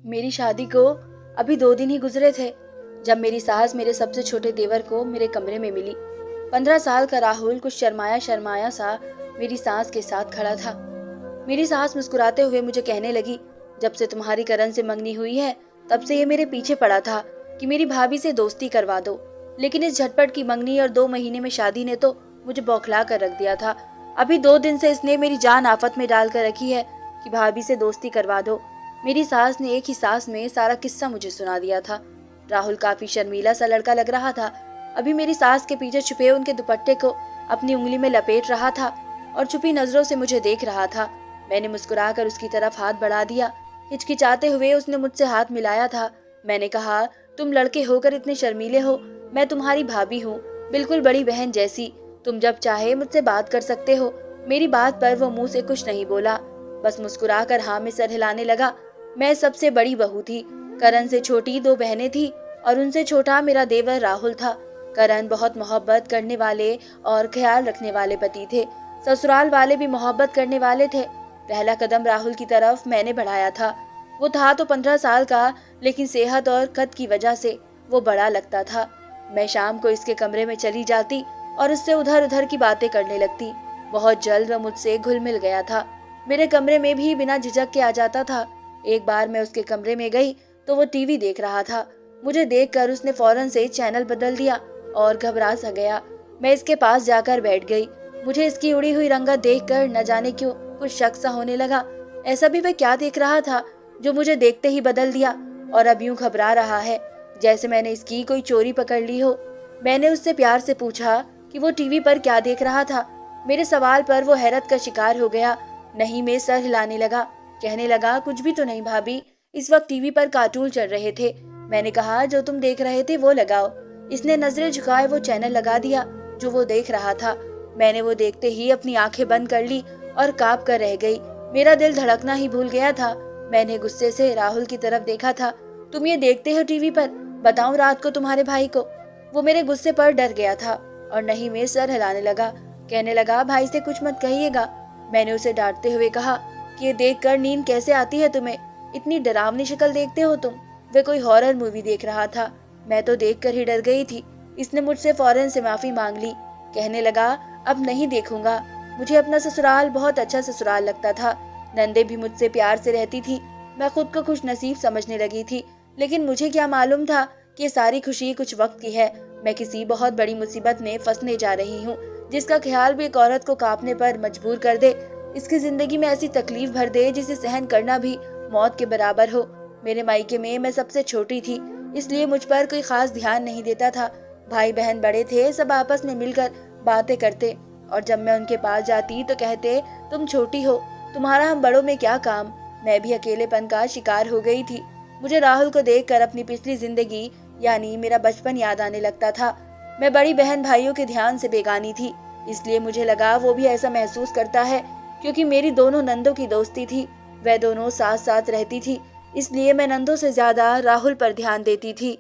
मेरी शादी को अभी 2 दिन ही गुजरे थे जब मेरी सास मेरे सबसे छोटे देवर को मेरे कमरे में मिली। 15 साल का राहुल कुछ शर्माया शर्माया सा मेरी सास के साथ खड़ा था। मेरी सास मुस्कुराते हुए मुझे कहने लगी, जब से तुम्हारी करण से मंगनी हुई है तब से ये मेरे पीछे पड़ा था कि मेरी भाभी से दोस्ती करवा दो, लेकिन इस झटपट की मंगनी और 2 महीने में शादी ने तो मुझे बौखला कर रख दिया था। अभी 2 दिन से इसने मेरी जान आफत में डालकर रखी है कि भाभी से दोस्ती करवा दो। मेरी सास ने एक ही सांस में सारा किस्सा मुझे सुना दिया था। राहुल काफी शर्मीला सा लड़का लग रहा था। अभी मेरी सास के पीछे छुपे उनके दुपट्टे को अपनी उंगली में लपेट रहा था और छुपी नजरों से मुझे देख रहा था। मैंने मुस्कुराकर उसकी तरफ हाथ बढ़ा दिया। हिचकिचाते हुए उसने मुझसे हाथ मिलाया था। मैंने कहा, तुम लड़के होकर इतने शर्मीले हो। मैं तुम्हारी भाभी हूँ, बिल्कुल बड़ी बहन जैसी। तुम जब चाहे मुझसे बात कर सकते हो। मेरी बात पर वो मुंह से कुछ नहीं बोला, बस मुस्कुराकर हाँ में सर हिलाने लगा। मैं सबसे बड़ी बहू थी। करण से छोटी 2 बहनें थी और उनसे छोटा मेरा देवर राहुल था। करण बहुत मोहब्बत करने वाले और ख्याल रखने वाले पति थे। ससुराल वाले भी मोहब्बत करने वाले थे। पहला कदम राहुल की तरफ मैंने बढ़ाया था। वो था तो 15 साल का, लेकिन सेहत और कद की वजह से वो बड़ा लगता था। मैं शाम को इसके कमरे में चली जाती और उससे उधर उधर की बातें करने लगती। बहुत जल्द वह मुझसे घुल मिल गया था। मेरे कमरे में भी बिना झिझक के आ जाता था। एक बार मैं उसके कमरे में गई तो वो टीवी देख रहा था। मुझे देखकर उसने फौरन से चैनल बदल दिया और घबरा सा गया। मैं इसके पास जाकर बैठ गई। मुझे इसकी उड़ी हुई रंगत देखकर न जाने क्यों कुछ शक सा होने लगा। ऐसा भी वह क्या देख रहा था जो मुझे देखते ही बदल दिया और अब यूं घबरा रहा है जैसे मैंने इसकी कोई चोरी पकड़ ली हो। मैंने उससे प्यार से पूछा कि वो टीवी पर क्या देख रहा था। मेरे सवाल पर वो हैरत का शिकार हो गया। नहीं में सर हिलाने लगा। कहने लगा, कुछ भी तो नहीं भाभी, इस वक्त टीवी पर कार्टून चल रहे थे। मैंने कहा, जो तुम देख रहे थे वो लगाओ। इसने नजरें झुकाए वो चैनल लगा दिया जो वो देख रहा था। मैंने वो देखते ही अपनी आंखें बंद कर ली और कांप कर रह गई। मेरा दिल धड़कना ही भूल गया था। मैंने गुस्से से राहुल की तरफ देखा था। तुम ये देखते हो टीवी पर? बताऊं रात को तुम्हारे भाई को? वो मेरे गुस्से पर डर गया था और नहीं में सर हिलाने लगा। कहने लगा, भाई से कुछ मत कहिएगा। मैंने उसे डांटते हुए कहा कि ये देखकर नींद कैसे आती है तुम्हें? इतनी डरावनी शक्ल देखते हो तुम। वे कोई हॉरर मूवी देख रहा था। मैं तो देखकर ही डर गई थी। इसने मुझसे फौरन से माफी मांग ली। कहने लगा, अब नहीं देखूंगा। मुझे अपना ससुराल बहुत अच्छा ससुराल लगता था। नंदे भी मुझसे प्यार से रहती थी। मैं खुद को खुश नसीब समझने लगी थी, लेकिन मुझे क्या मालूम था कि ये सारी खुशी कुछ वक्त की है। मैं किसी बहुत बड़ी मुसीबत में फंसने जा रही हूँ, जिसका ख्याल भी एक औरत को कांपने पर मजबूर कर दे। इसकी जिंदगी में ऐसी तकलीफ भर दे जिसे सहन करना भी मौत के बराबर हो। मेरे मायके में मैं सबसे छोटी थी, इसलिए मुझ पर कोई खास ध्यान नहीं देता था। भाई बहन बड़े थे, सब आपस में मिलकर बातें करते और जब मैं उनके पास जाती तो कहते, तुम छोटी हो, तुम्हारा हम बड़ों में क्या काम। मैं भी अकेलेपन का शिकार हो गई थी। मुझे राहुल को देखकर अपनी पिछली जिंदगी यानी मेरा बचपन याद आने लगता था। मैं बड़ी बहन भाइयों के ध्यान से बेगानी थी, इसलिए मुझे लगा वो भी ऐसा महसूस करता है। क्योंकि मेरी दोनों नंदों की दोस्ती थी, वह दोनों साथ साथ रहती थी, इसलिए मैं नंदों से ज्यादा राहुल पर ध्यान देती थी।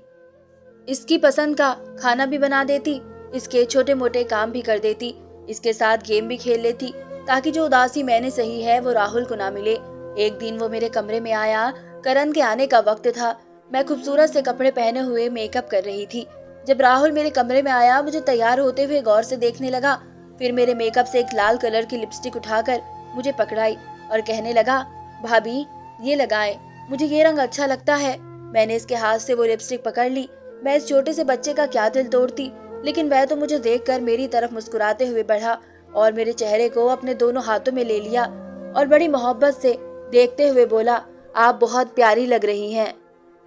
इसकी पसंद का खाना भी बना देती, इसके छोटे मोटे काम भी कर देती, इसके साथ गेम भी खेल लेती, ताकि जो उदासी मैंने सही है वो राहुल को ना मिले। एक दिन वो मेरे कमरे में आया। करण के आने का वक्त था। मैं खूबसूरत से कपड़े पहने हुए मेकअप कर रही थी। जब राहुल मेरे कमरे में आया, मुझे तैयार होते हुए गौर से देखने लगा। फिर मेरे मेकअप से एक लाल कलर की लिपस्टिक उठाकर मुझे पकड़ाई और कहने लगा, भाभी ये लगाए, मुझे ये रंग अच्छा लगता है। मैंने इसके हाथ से वो लिपस्टिक पकड़ ली। मैं इस छोटे से बच्चे का क्या दिल तोड़ती, लेकिन वह तो मुझे देखकर मेरी तरफ मुस्कुराते हुए बढ़ा और मेरे चेहरे को अपने दोनों हाथों में ले लिया और बड़ी मोहब्बत से देखते हुए बोला, आप बहुत प्यारी लग रही हैं।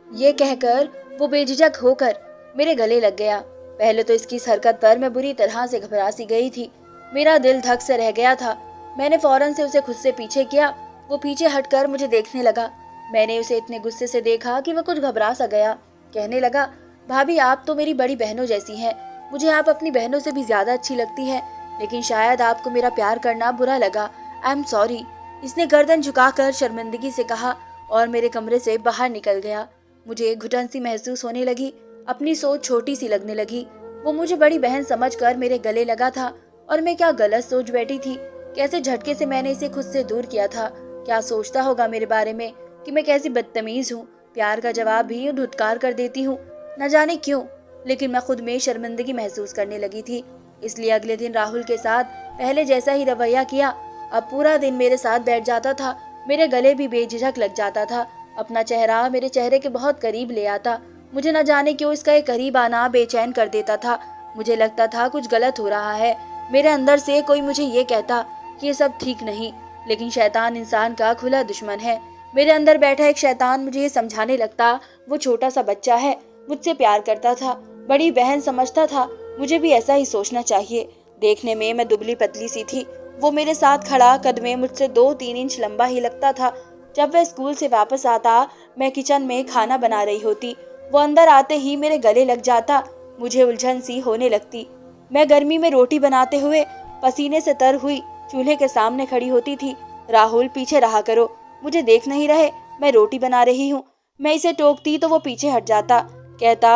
ये कहकर वो बेझिझक होकर मेरे गले लग गया। पहले तो इसकी इस हरकत पर मैं बुरी तरह से घबरा सी गई थी। मेरा दिल धक से रह गया था। मैंने फौरन से उसे खुद से पीछे किया। वो पीछे हटकर मुझे देखने लगा। मैंने उसे इतने गुस्से से देखा कि वह कुछ घबरा सा गया। कहने लगा, भाभी आप तो मेरी बड़ी बहनों जैसी हैं। मुझे आप अपनी बहनों से भी ज्यादा अच्छी लगती है, लेकिन शायद आपको मेरा प्यार करना बुरा लगा। I am sorry. इसने गर्दन झुकाकर शर्मिंदगी से कहा और मेरे कमरे से बाहर निकल गया। मुझे घुटन सी महसूस होने लगी। अपनी सोच छोटी सी लगने लगी। वो मुझे बड़ी बहन समझकर मेरे गले लगा था और मैं क्या गलत सोच बैठी थी। कैसे झटके से मैंने इसे खुद से दूर किया था। क्या सोचता होगा मेरे बारे में कि मैं कैसी बदतमीज हूँ। प्यार का जवाब भी धुतकार कर देती हूँ, न जाने क्यों, लेकिन मैं खुद में शर्मिंदगी महसूस करने लगी थी। इसलिए अगले दिन राहुल के साथ पहले जैसा ही रवैया किया। अब पूरा दिन मेरे साथ बैठ जाता था, मेरे गले भी बेझिझक लग जाता था, अपना चेहरा मेरे चेहरे के बहुत करीब ले आता। मुझे न जाने क्यों इसका ये करीब आना बेचैन कर देता था। मुझे लगता था कुछ गलत हो रहा है। मेरे अंदर से कोई मुझे ये कहता कि ये सब ठीक नहीं, लेकिन शैतान इंसान का खुला दुश्मन है। मेरे अंदर बैठा एक शैतान मुझे ये समझाने लगता वो छोटा सा बच्चा है, मुझसे प्यार करता था, बड़ी बहन समझता था, मुझे भी ऐसा ही सोचना चाहिए। देखने में मैं दुबली पतली सी थी, वो मेरे साथ खड़ा कद में मुझसे 2-3 इंच लंबा ही लगता था। जब वह स्कूल से वापस आता, मैं किचन में खाना बना रही होती, वो अंदर आते ही मेरे गले लग जाता। मुझे उलझन सी होने लगती। मैं गर्मी में रोटी बनाते हुए पसीने से तर हुई चूल्हे के सामने खड़ी होती थी। राहुल, पीछे रहा करो, मुझे देख नहीं रहे, मैं रोटी बना रही हूँ। मैं इसे टोकती तो वो पीछे हट जाता, कहता,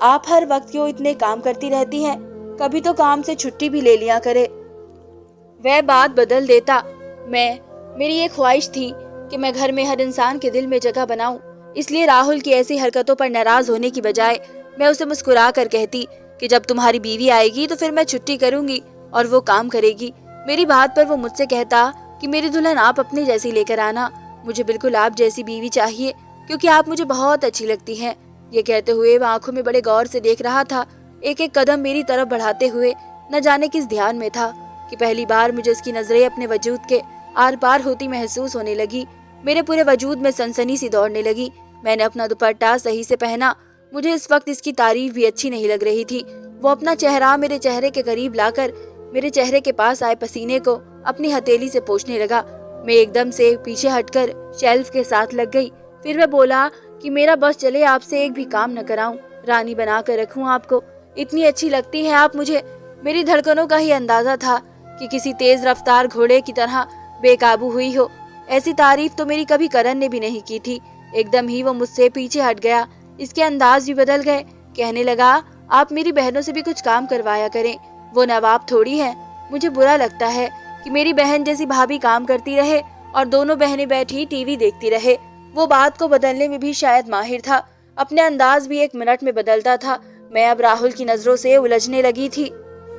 आप हर वक्त क्यों इतने काम करती रहती हैं, कभी तो काम से छुट्टी भी ले लिया करे। वह बात बदल देता। मेरी ये ख्वाहिश थी कि मैं घर में हर इंसान के दिल में जगह बनाऊं। इसलिए राहुल की ऐसी हरकतों पर नाराज होने की बजाय मैं उसे मुस्कुरा कर कहती कि जब तुम्हारी बीवी आएगी तो फिर मैं छुट्टी करूंगी और वो काम करेगी। मेरी बात पर वो मुझसे कहता कि मेरी दुल्हन आप अपनी जैसी लेकर आना, मुझे बिल्कुल आप जैसी बीवी चाहिए, क्योंकि आप मुझे बहुत अच्छी लगती हैं। ये कहते हुए वह आंखों में बड़े गौर से देख रहा था, एक एक कदम मेरी तरफ बढ़ाते हुए। न जाने किस ध्यान में था कि पहली बार मुझे उसकी नजरें अपने वजूद के आर पार होती महसूस होने लगी। मेरे पूरे वजूद में सनसनी सी दौड़ने लगी। मैंने अपना दुपट्टा सही से पहना। मुझे इस वक्त इसकी तारीफ भी अच्छी नहीं लग रही थी। वो अपना चेहरा मेरे चेहरे के करीब लाकर मेरे चेहरे के पास आए पसीने को अपनी हथेली से पोंछने लगा। मैं एकदम से पीछे हटकर शेल्फ के साथ लग गई। फिर वह बोला कि मेरा बस चले, आपसे एक भी काम न कराऊं, रानी बना कर रखूं आपको, इतनी अच्छी लगती है आप मुझे। मेरी धड़कनों का ही अंदाजा था कि किसी तेज रफ्तार घोड़े की तरह बेकाबू हुई हो। ऐसी तारीफ तो मेरी कभी करण ने भी नहीं की थी। एकदम ही वो मुझसे पीछे हट गया। इसके अंदाज भी बदल गए। कहने लगा, आप मेरी बहनों से भी कुछ काम करवाया करें, वो नवाब थोड़ी है। मुझे बुरा लगता है कि मेरी बहन जैसी भाभी काम करती रहे और दोनों बहनें बैठी टीवी देखती रहे। वो बात को बदलने में भी शायद माहिर था। अपने अंदाज भी 1 मिनट में बदलता था। मैं अब राहुल की नजरों से उलझने लगी थी।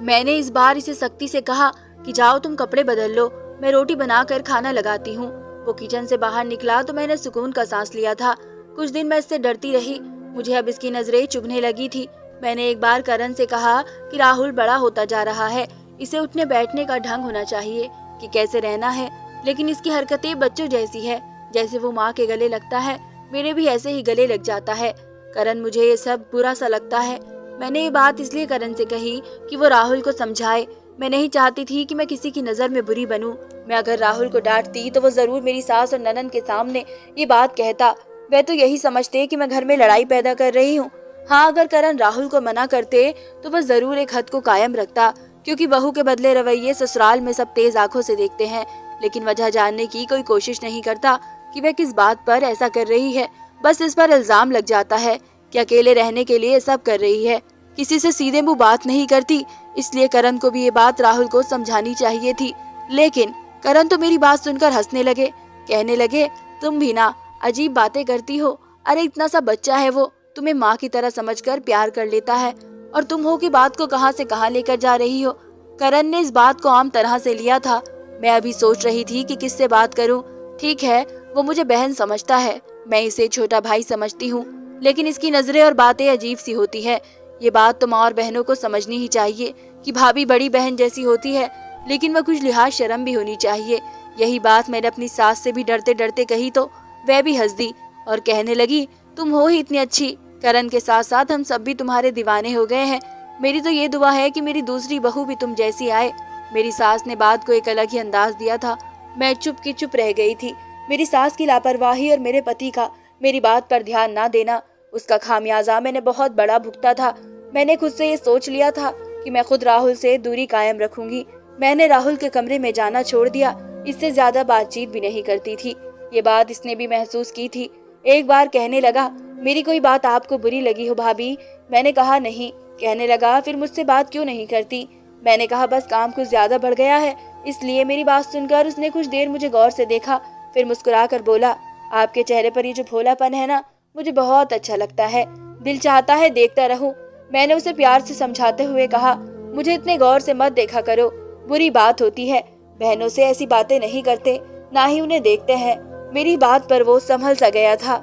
मैंने इस बार इसे सख्ती से कहा कि जाओ तुम कपड़े बदल लो, मैं रोटी बनाकर खाना लगाती हूँ। वो किचन से बाहर निकला तो मैंने सुकून का सांस लिया था। कुछ दिन मैं इससे डरती रही। मुझे अब इसकी नजरें चुभने लगी थी। मैंने एक बार करण से कहा कि राहुल बड़ा होता जा रहा है, इसे उठने बैठने का ढंग होना चाहिए कि कैसे रहना है, लेकिन इसकी हरकतें बच्चों जैसी है। जैसे वो माँ के गले लगता है, मेरे भी ऐसे ही गले लग जाता है। करण, मुझे ये सब बुरा सा लगता है। मैंने ये बात इसलिए करण से कही कि वो राहुल को समझाए। मैं नहीं चाहती थी कि मैं किसी की नजर में बुरी बनूं। मैं अगर राहुल को डांटती तो वो जरूर मेरी सास और ननद के सामने ये बात कहता। वह तो यही समझते कि मैं घर में लड़ाई पैदा कर रही हूँ। हाँ, अगर करण राहुल को मना करते तो वह जरूर एक हद को कायम रखता, क्योंकि बहू के बदले रवैये ससुराल में सब तेज आंखों से देखते हैं, लेकिन वजह जानने की कोई कोशिश नहीं करता कि वह किस बात पर ऐसा कर रही है। बस इस पर इल्जाम लग जाता है कि अकेले रहने के लिए सब कर रही है, किसी से सीधे मुंह बात नहीं करती। इसलिए करण को भी ये बात राहुल को समझानी चाहिए थी, लेकिन करण तो मेरी बात सुनकर हंसने लगे। कहने लगे, तुम भी ना अजीब बातें करती हो। अरे इतना सा बच्चा है वो, तुम्हें माँ की तरह समझकर प्यार कर लेता है, और तुम हो कि बात को कहां से कहां लेकर जा रही हो। करण ने इस बात को आम तरह से लिया था। मैं अभी सोच रही थी कि किससे बात करूं। ठीक है, वो मुझे बहन समझता है, मैं इसे छोटा भाई समझती हूँ, लेकिन इसकी नजरें और बातें अजीब सी होती है। ये बात तो माँ और बहनों को समझनी ही चाहिए कि भाभी बड़ी बहन जैसी होती है, लेकिन वह कुछ लिहाज शर्म भी होनी चाहिए। यही बात मैंने अपनी सास से भी डरते डरते कही तो वह भी हंस दी और कहने लगी, तुम हो ही इतनी अच्छी, करण के साथ साथ हम सब भी तुम्हारे दीवाने हो गए हैं। मेरी तो ये दुआ है कि मेरी दूसरी बहू भी तुम जैसी आए। मेरी सास ने बात को एक अलग ही अंदाज दिया था। मैं चुप की चुप रह गई थी। मेरी सास की लापरवाही और मेरे पति का मेरी बात पर ध्यान ना देना, उसका खामियाजा मैंने बहुत बड़ा भुगता था। मैंने खुद से ये सोच लिया था कि मैं खुद राहुल से दूरी कायम रखूंगी। मैंने राहुल के कमरे में जाना छोड़ दिया, इससे ज्यादा बातचीत भी नहीं करती थी। ये बात इसने भी महसूस की थी। एक बार कहने लगा, मेरी कोई बात आपको बुरी लगी हो भाभी? मैंने कहा नहीं। कहने लगा, फिर मुझसे बात क्यों नहीं करती? मैंने कहा, बस काम कुछ ज्यादा बढ़ गया है, इसलिए। मेरी बात सुनकर उसने कुछ देर मुझे गौर से देखा, फिर मुस्कुरा कर बोला, आपके चेहरे पर ये जो भोलापन है ना, मुझे बहुत अच्छा लगता है। दिल चाहता है देखता रहूं। मैंने उसे प्यार से समझाते हुए कहा, मुझे इतने गौर से मत देखा करो, बुरी बात होती है। बहनों से ऐसी बातें नहीं करते, ना ही उन्हें देखते हैं। मेरी बात पर वो संभल सा गया था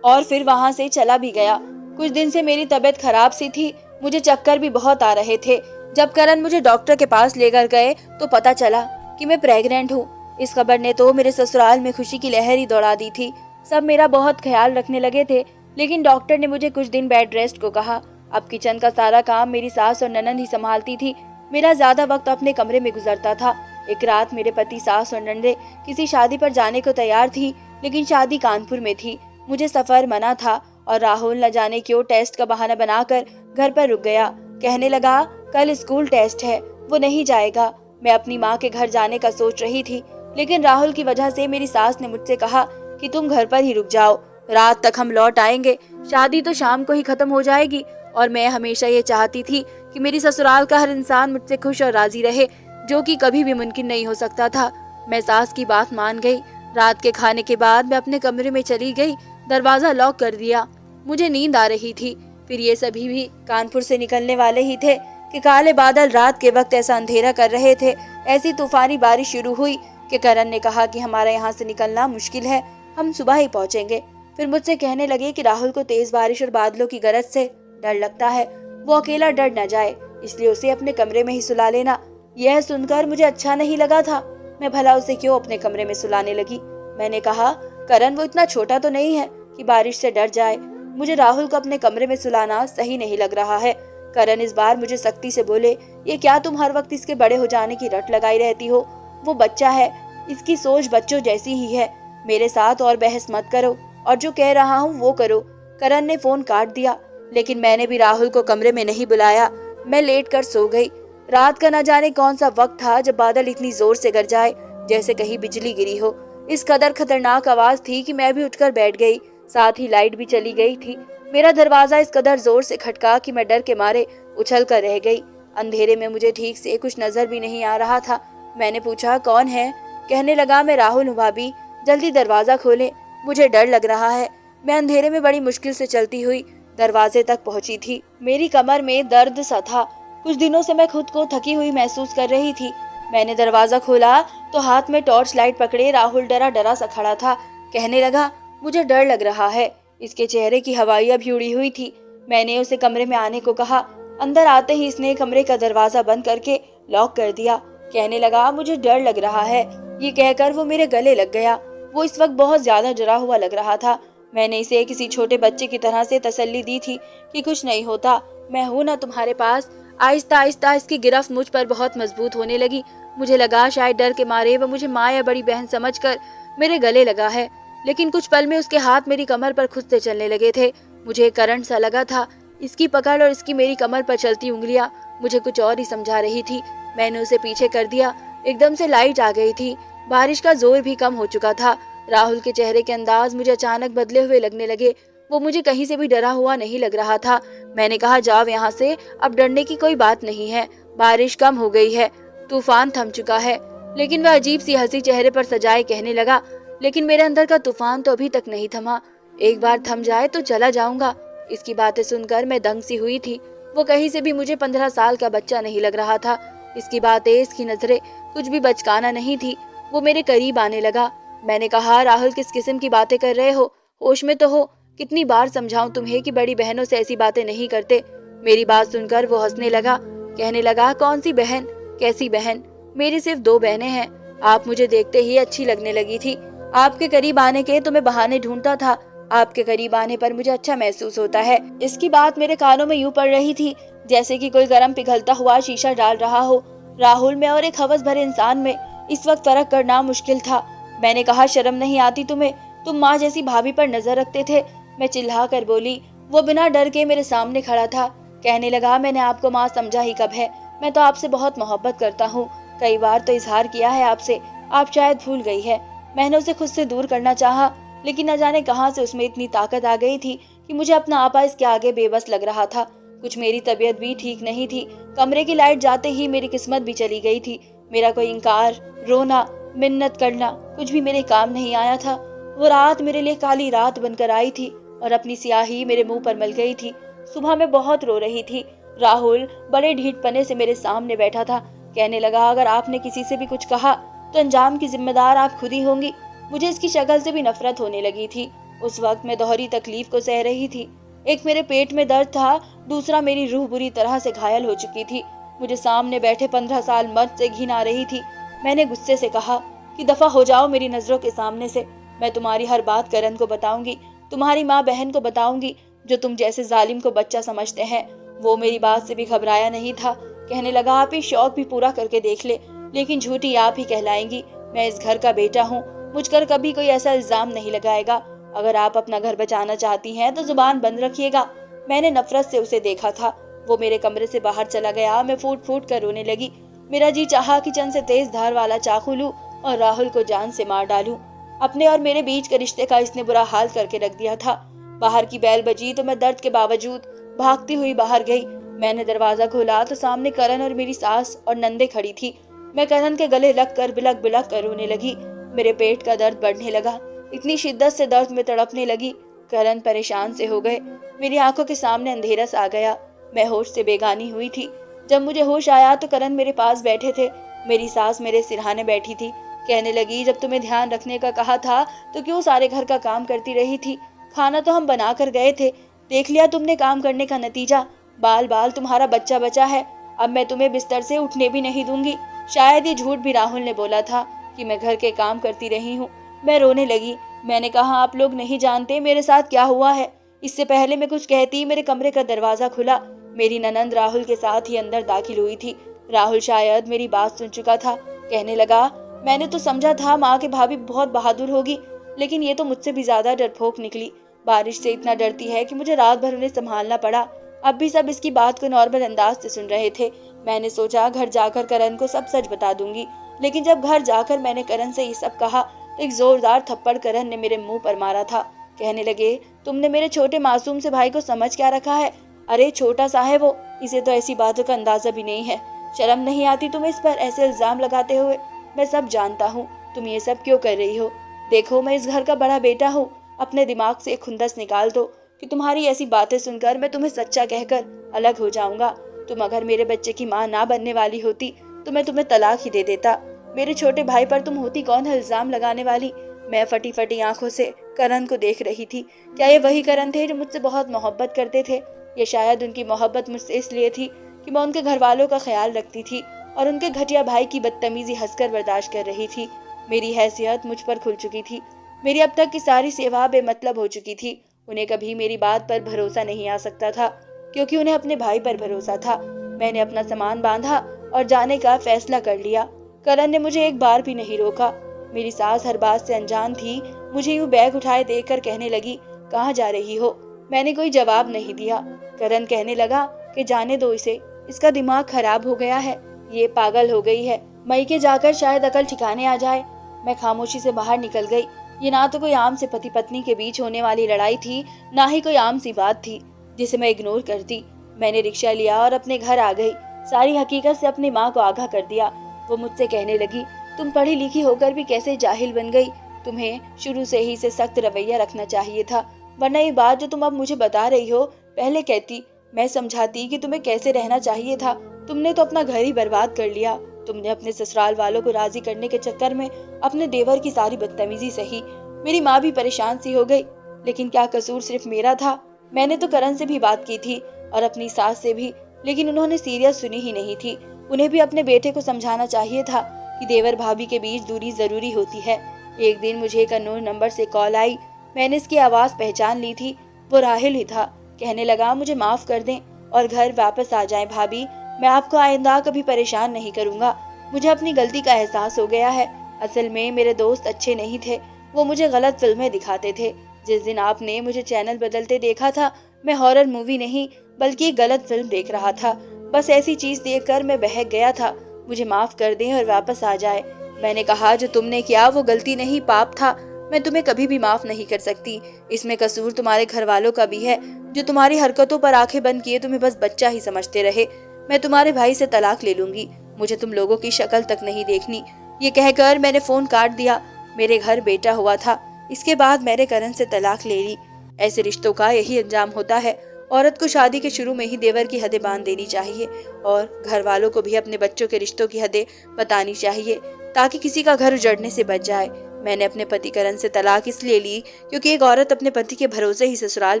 और फिर वहां से चला भी गया। कुछ दिन से मेरी तबीयत खराब सी थी, मुझे चक्कर भी बहुत आ रहे थे। जब करण मुझे डॉक्टर के पास लेकर गए तो पता चला कि मैं प्रेग्नेंट हूँ। इस खबर ने तो मेरे ससुराल में खुशी की लहर ही दौड़ा दी थी। सब मेरा बहुत ख्याल रखने लगे थे, लेकिन डॉक्टर ने मुझे कुछ दिन बेड रेस्ट को कहा। अब किचन का सारा काम मेरी सास और ननंद ही संभालती थी। मेरा ज्यादा वक्त अपने कमरे में गुजरता था। एक रात मेरे पति, सास और ननदे किसी शादी पर जाने को तैयार थी, लेकिन शादी कानपुर में थी। मुझे सफर मना था और राहुल न जाने क्यों टेस्ट का बहाना बनाकर घर पर रुक गया। कहने लगा कल स्कूल टेस्ट है, वो नहीं जाएगा। मैं अपनी माँ के घर जाने का सोच रही थी, लेकिन राहुल की वजह से मेरी सास ने मुझसे कहा कि तुम घर पर ही रुक जाओ, रात तक हम लौट आएंगे, शादी तो शाम को ही खत्म हो जाएगी। और मैं हमेशा ये चाहती थी कि मेरी ससुराल का हर इंसान मुझसे खुश और राजी रहे, जो कि कभी भी मुमकिन नहीं हो सकता था। मैं सास की बात मान गई। रात के खाने के बाद मैं अपने कमरे में चली गई, दरवाजा लॉक कर दिया। मुझे नींद आ रही थी। फिर ये सभी भी कानपुर से निकलने वाले ही थे कि काले बादल रात के वक्त ऐसा अंधेरा कर रहे थे। ऐसी तूफानी बारिश शुरू हुई कि करण ने कहा कि हमारा यहाँ से निकलना मुश्किल है, हम सुबह ही पहुंचेंगे। फिर मुझसे कहने लगे कि राहुल को तेज बारिश और बादलों की गरज से डर लगता है, वो अकेला डर न जाए, इसलिए उसे अपने कमरे में ही सुला लेना। यह सुनकर मुझे अच्छा नहीं लगा था। मैं भला उसे क्यों अपने कमरे में सुलाने लगी। मैंने कहा, करण वो इतना छोटा तो नहीं है कि बारिश से डर जाए। मुझे राहुल को अपने कमरे में सुलाना सही नहीं लग रहा है। करण इस बार मुझे सख्ती से बोले, ये क्या तुम हर वक्त इसके बड़े हो जाने की रट लगाई रहती हो? वो बच्चा है, इसकी सोच बच्चों जैसी ही है। मेरे साथ और बहस मत करो और जो कह रहा हूँ वो करो। करण ने फोन काट दिया, लेकिन मैंने भी राहुल को कमरे में नहीं बुलाया। मैं लेट कर सो गई। रात का न जाने कौन सा वक्त था जब बादल इतनी जोर से गरजाए जैसे कहीं बिजली गिरी हो। इस कदर खतरनाक आवाज थी कि मैं भी उठकर बैठ गई। साथ ही लाइट भी चली गई थी। मेरा दरवाजा इस कदर जोर से खटका कि मैं डर के मारे उछल कर रह गई। अंधेरे में मुझे ठीक से कुछ नजर भी नहीं आ रहा था। मैंने पूछा, कौन है? कहने लगा, मैं राहुल हूँ भाभी, जल्दी दरवाजा खोले, मुझे डर लग रहा है। मैं अंधेरे में बड़ी मुश्किल से चलती हुई दरवाजे तक पहुंची थी। मेरी कमर में दर्द सा था। कुछ दिनों से मैं खुद को थकी हुई महसूस कर रही थी। मैंने दरवाजा खोला तो हाथ में टॉर्च लाइट पकड़े राहुल डरा डरा सा खड़ा था। कहने लगा, मुझे डर लग रहा है। इसके चेहरे की हवाइयां भी उड़ी हुई थी। मैंने उसे कमरे में आने को कहा। अंदर आते ही इसने कमरे का दरवाजा बंद करके लॉक कर दिया। कहने लगा, मुझे डर लग रहा है। ये कहकर वो मेरे गले लग गया। वो इस वक्त बहुत ज्यादा डरा हुआ लग रहा था। मैंने इसे किसी छोटे बच्चे की तरह से तसल्ली दी थी कि कुछ नहीं होता, मैं हूं ना तुम्हारे पास। आहिस्ता आहिस्ता इसकी गिरफ्त मुझ पर बहुत मजबूत होने लगी। मुझे लगा शायद डर के मारे वो मुझे माँ या बड़ी बहन समझकर मेरे गले लगा है, लेकिन कुछ पल में उसके हाथ मेरी कमर पर खुद से चलने लगे थे। मुझे करंट सा लगा था। इसकी पकड़ और इसकी मेरी कमर पर चलती उंगलियां मुझे कुछ और ही समझा रही थी। मैंने उसे पीछे कर दिया। एकदम से लाइट आ गई थी। बारिश का जोर भी कम हो चुका था। राहुल के चेहरे के अंदाज मुझे अचानक बदले हुए लगने लगे। वो मुझे कहीं से भी डरा हुआ नहीं लग रहा था। मैंने कहा, जाओ यहाँ से, अब डरने की कोई बात नहीं है। बारिश कम हो गई है, तूफान थम चुका है। लेकिन वह अजीब सी हंसी चेहरे पर सजाए कहने लगा, लेकिन मेरे अंदर का तूफान तो अभी तक नहीं थमा। एक बार थम जाए तो चला जाऊंगा। इसकी बातें सुनकर मैं दंग सी हुई थी। वो कहीं से भी मुझे 15 साल का बच्चा नहीं लग रहा था। इसकी बातें, इसकी नजरें कुछ भी बचकाना नहीं थी। वो मेरे करीब आने लगा। मैंने कहा, राहुल किस किस्म की बातें कर रहे हो? होश में तो हो। कितनी बार समझाऊं तुम्हें कि बड़ी बहनों से ऐसी बातें नहीं करते। मेरी बात सुनकर वो हंसने लगा। कहने लगा, कौन सी बहन? कैसी बहन? मेरी सिर्फ 2 बहनें हैं। आप मुझे देखते ही अच्छी लगने लगी थी। आपके करीब आने के तो मैं बहाने ढूंढता था। आपके करीब आने पर मुझे अच्छा महसूस होता है। इसकी बात मेरे कानों में यूं पड़ रही थी जैसे कि कोई गर्म पिघलता हुआ शीशा डाल रहा हो। राहुल में और एक हवस भरे इंसान में इस वक्त फर्क करना मुश्किल था। मैंने कहा, शर्म नहीं आती तुम्हें? तुम माँ जैसी भाभी पर नजर रखते थे। मैं चिल्ला कर बोली। वो बिना डर के मेरे सामने खड़ा था। कहने लगा, मैंने आपको माँ समझा ही कब है? मैं तो आपसे बहुत मोहब्बत करता हूँ। कई बार तो इजहार किया है आपसे, आप शायद भूल गई है। मैंने उसे खुद से दूर करना चाहा, लेकिन न जाने कहां से उसमें इतनी ताकत आ गई थी कि मुझे अपना आपा इसके आगे बेबस लग रहा था। कुछ मेरी तबीयत भी ठीक नहीं थी। कमरे की लाइट जाते ही मेरी किस्मत भी चली गई थी। मेरा कोई इनकार, रोना, मिन्नत करना कुछ भी मेरे काम नहीं आया था। वो रात मेरे लिए काली रात बनकर आई थी और अपनी स्याही मेरे मुंह पर मल गई थी। सुबह मैं बहुत रो रही थी। राहुल बड़े ढीठपने से मेरे सामने बैठा था। कहने लगा, अगर आपने किसी से भी कुछ कहा तो अंजाम की जिम्मेदार आप खुद ही होंगी। मुझे इसकी शक्ल से भी नफरत होने लगी थी। उस वक्त मैं दोहरी तकलीफ को सह रही थी। एक मेरे पेट में दर्द था, दूसरा मेरी रूह बुरी तरह से घायल हो चुकी थी। मुझे सामने बैठे 15 साल मर्द से घिन आ रही थी। मैंने गुस्से से कहा कि दफा हो जाओ मेरी नजरों के सामने से। मैं तुम्हारी हर बात करण को बताऊंगी, तुम्हारी माँ बहन को बताऊंगी, जो तुम जैसे जालिम को बच्चा समझते हैं। वो मेरी बात से भी घबराया नहीं था। कहने लगा, आप ये शौक भी पूरा करके देख ले, लेकिन झूठी आप ही कहलाएंगी। मैं इस घर का बेटा हूँ, मुझ पर कभी कोई ऐसा इल्जाम नहीं लगाएगा। अगर आप अपना घर बचाना चाहती हैं तो जुबान बंद रखिएगा। मैंने नफरत से उसे देखा था। वो मेरे कमरे से बाहर चला गया। मैं फूट फूट कर रोने लगी। मेरा जी चाहा कि चंद से तेज धार वाला चाकू लूं और राहुल को जान से मार डालूं। अपने और मेरे बीच के रिश्ते का इसने बुरा हाल करके रख दिया था। बाहर की बैल बजी तो मैं दर्द के बावजूद भागती हुई बाहर गई। मैंने दरवाजा खोला तो सामने करण और मेरी सास और नंदे खड़ी थी। मैं करण के गले लग कर बिलक बिलक कर रोने लगी। मेरे पेट का दर्द बढ़ने लगा। इतनी शिद्दत से दर्द में तड़पने लगी। करण परेशान से हो गए। मेरी आंखों के सामने अंधेरा सा आ गया। मैं होश से बेगानी हुई थी। जब मुझे होश आया तो करण मेरे पास बैठे थे। मेरी सास मेरे सिरहाने बैठी थी। कहने लगी, जब तुम्हें ध्यान रखने का कहा था तो क्यों सारे घर का काम करती रही थी? खाना तो हम बना कर गए थे। देख लिया तुमने काम करने का नतीजा। बाल बाल तुम्हारा बच्चा बचा है। अब मैं तुम्हें बिस्तर से उठने भी नहीं दूंगी। शायद ये झूठ भी राहुल ने बोला था कि मैं घर के काम करती रही हूँ। मैं रोने लगी। मैंने कहा, आप लोग नहीं जानते मेरे साथ क्या हुआ है। इससे पहले मैं कुछ कहती मेरे कमरे का दरवाजा खुला। मेरी ननंद राहुल के साथ ही अंदर दाखिल हुई थी। राहुल शायद मेरी बात सुन चुका था। कहने लगा, मैंने तो समझा था माँ की भाभी बहुत बहादुर होगी, लेकिन ये तो मुझसे भी ज्यादा डरपोक निकली। बारिश से इतना डरती है कि मुझे रात भर उन्हें संभालना पड़ा। अब भी सब इसकी बात को नॉर्मल अंदाज से सुन रहे थे। मैंने सोचा घर जाकर करण को सब सच बता दूंगी, लेकिन जब घर जाकर मैंने करण से ये सब कहा तो एक जोरदार थप्पड़ करण ने मेरे मुंह पर मारा था। कहने लगे, तुमने मेरे छोटे मासूम से भाई को समझ क्या रखा है? अरे छोटा सा है वो, इसे तो ऐसी बातों का अंदाजा भी नहीं है। शर्म नहीं आती तुम्हें इस पर ऐसे इल्जाम लगाते हुए? मैं सब जानता हूँ, तुम ये सब क्यों कर रही हो। देखो, मैं इस घर का बड़ा बेटा हूँ। अपने दिमाग से एक खुंदस निकाल दो कि तुम्हारी ऐसी बातें सुनकर मैं तुम्हें सच्चा कहकर अलग हो जाऊंगा। तुम अगर मेरे बच्चे की माँ ना बनने वाली होती तो मैं तुम्हें तलाक ही दे देता। मेरे छोटे भाई पर तुम होती कौन है इल्जाम लगाने वाली? मैं फटी फटी आंखों से करण को देख रही थी। क्या ये वही करण थे जो मुझसे बहुत मोहब्बत करते थे? ये शायद उनकी मोहब्बत मुझसे इसलिए थी कि मैं उनके घर वालों का ख्याल रखती थी और उनके घटिया भाई की बदतमीजी हंसकर बर्दाश्त कर रही थी। मेरी हैसियत मुझ पर खुल चुकी थी। मेरी अब तक की सारी सेवा बेमतलब हो चुकी थी। उन्हें कभी मेरी बात पर भरोसा नहीं आ सकता था, क्योंकि उन्हें अपने भाई पर भरोसा था। मैंने अपना सामान बांधा और जाने का फैसला कर लिया। करण ने मुझे एक बार भी नहीं रोका। मेरी सास हर बात से अनजान थी। मुझे यूं बैग उठाए देखकर कहने लगी, कहाँ जा रही हो? मैंने कोई जवाब नहीं दिया। करण कहने लगा कि जाने दो इसे, इसका दिमाग खराब हो गया है, ये पागल हो गई है। मईके जाकर शायद अकल ठिकाने आ जाए। मैं खामोशी से बाहर निकल गई। ये ना तो कोई आम से पति पत्नी के बीच होने वाली लड़ाई थी, ना ही कोई आम सी बात थी जिसे मैं इग्नोर करती। मैंने रिक्शा लिया और अपने घर आ गई। सारी हकीकत से अपनी माँ को आगाह कर दिया। वो मुझसे कहने लगी, तुम पढ़ी लिखी होकर भी कैसे जाहिल बन गई? तुम्हें शुरू से ही से सख्त रवैया रखना चाहिए था, वरना ये बात जो तुम अब मुझे बता रही हो पहले कहती। मैं समझाती कि तुम्हें कैसे रहना चाहिए था। तुमने तो अपना घर ही बर्बाद कर लिया। तुमने अपने ससुराल वालों को राजी करने के चक्कर में अपने देवर की सारी बदतमीजी सही। मेरी माँ भी परेशान सी हो गई, लेकिन क्या कसूर सिर्फ मेरा था? मैंने तो करण से भी बात की थी और अपनी सास से भी, लेकिन उन्होंने सीरियस सुनी ही नहीं थी। उन्हें भी अपने बेटे को समझाना चाहिए था कि देवर भाभी के बीच दूरी जरूरी होती है। एक दिन मुझे एक अननोन नंबर से कॉल आई। मैंने इसकी आवाज पहचान ली थी। वो राहिल ही था। कहने लगा, मुझे माफ कर दें और घर वापस आ जाएं भाभी। मैं आपको आइंदा कभी परेशान नहीं करूंगा। मुझे अपनी गलती का एहसास हो गया है। असल में मेरे दोस्त अच्छे नहीं थे, वो मुझे गलत फिल्में दिखाते थे। जिस दिन आपने मुझे चैनल बदलते देखा था, मैं हॉरर मूवी नहीं बल्कि एक गलत फिल्म देख रहा था। बस ऐसी चीज देखकर मैं बहक गया था। मुझे माफ कर दें और वापस आ जाए। मैंने कहा, जो तुमने किया वो गलती नहीं पाप था। मैं तुम्हें कभी भी माफ नहीं कर सकती। इसमें कसूर तुम्हारे घर वालों का भी है, जो तुम्हारी हरकतों पर आंखें बंद किए तुम्हें बस बच्चा ही समझते रहे। मैं तुम्हारे भाई से तलाक ले लूंगी। मुझे तुम लोगों की शक्ल तक नहीं देखनी। ये कहकर मैंने फोन काट दिया। मेरे घर बेटा हुआ था, इसके बाद मैंने करण से तलाक ले ली। ऐसे रिश्तों का यही अंजाम होता है। औरत को शादी के शुरू में ही देवर की हदें बांध देनी चाहिए और घर वालों को भी अपने बच्चों के रिश्तों की हदें बतानी चाहिए, ताकि किसी का घर उजड़ने से बच जाए। मैंने अपने पति करण से तलाक इसलिए ली क्योंकि एक औरत अपने पति के भरोसे ही ससुराल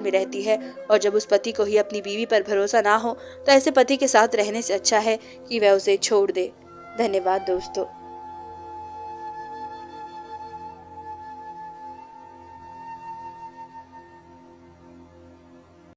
में रहती है, और जब उस पति को ही अपनी बीवी पर भरोसा ना हो तो ऐसे पति के साथ रहने से अच्छा है कि वह उसे छोड़ दे। धन्यवाद दोस्तों।